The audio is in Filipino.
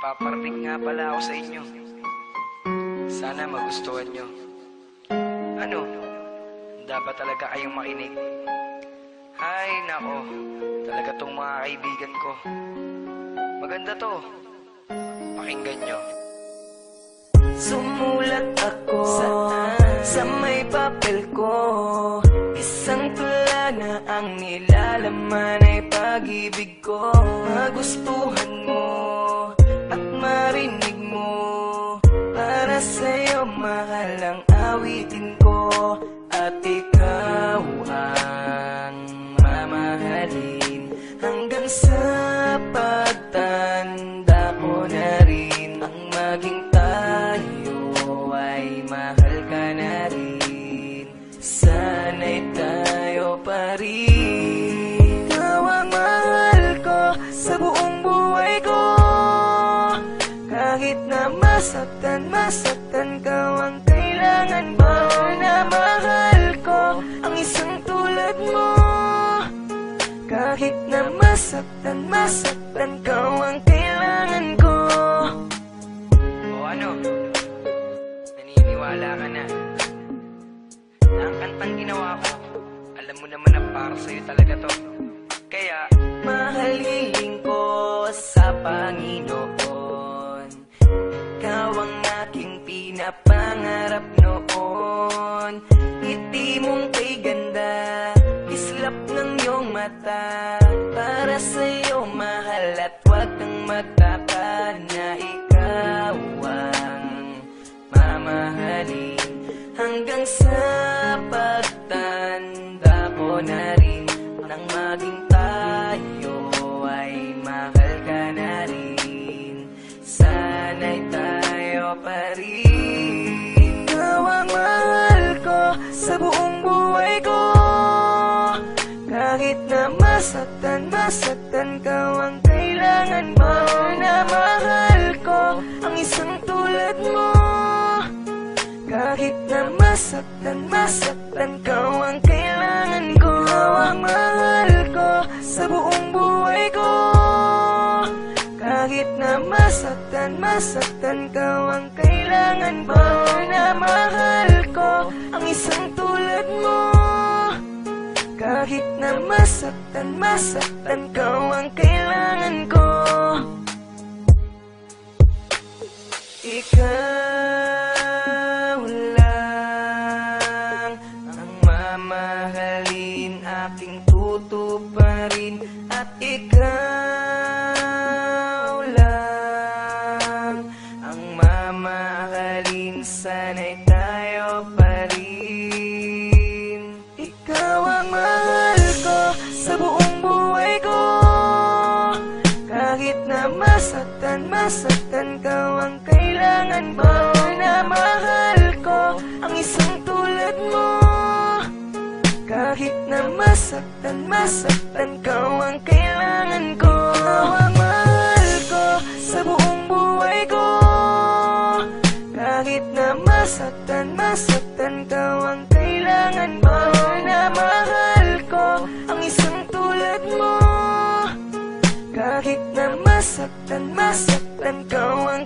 paparating nga pala ako sa inyo. Sana magustuhan nyo. Ano? Dapat talaga kayong makinig. Ay, nako. Talaga tong mga kaibigan ko. Maganda to. Pakinggan nyo. Sumulat ako sa may papel ko. Isang tula na ang nilalaman ay pag-ibig ko. Magustuhan mo at marinig mo. Para sa'yo mahal ang awitin ko. At ikaw ang mamahalin hanggang sa pagtanda ko na rin. Ang maging tayo ay mahal ka na rin. Sana'y tayo pa rin. Ikaw ang mahal ko sa buong buhay ko. Kahit na masaktan ka, ang kailangan mo na mahal ko ang isang tulad mo. Kahit na masaktan ka, ang kailangan ko. O ano? Naniniwala ka na? Na ang kantang ginawa ko, alam mo naman na para sa'yo talaga to. Kaya, mahalin ko sa Panginoon. Ikaw ang aking pinapangarap noon. Ngiti mong kay ganda, kislap ng iyong mata. Para sa'yo mahal at huwag kang magtaka na ikaw ang mamahalin hanggang sa pagtanda ko na rin. Nang maging tayo ay mahal ka na rin. Sana'y tayo pa rin. Ikaw ang mahal ko sa buong buhay ko. Kahit na masaktan ka, ang kailangan mo na mahal ko ang isang tulad mo. Kahit na masaktan ka, ang kailangan ko. Ikaw ang mahal ko sa buong buhay ko. Kahit na masaktan ka, ang kailangan mo na mahal ko ang isang tulad mo. Kahit na masaktan ka, ang kailangan ko. Ikaw lang ang mamahalin, aking tutuparin. At ikaw lang ang mamahalin, sana'y tayo pa rin. Ikaw ang mahal ko sa buong buhay ko. Kahit na masaktan ka, ang kailangan mo na mahal ko ang isang tulad mo. Kahit na masaktan ka, ang kailangan ko. Ikaw ang mahal ko sa buong buhay ko. Kahit na masaktan ka, ang kailangan mo na mahal ko ang isang tulad mo. Kahit na masaktan ka, ang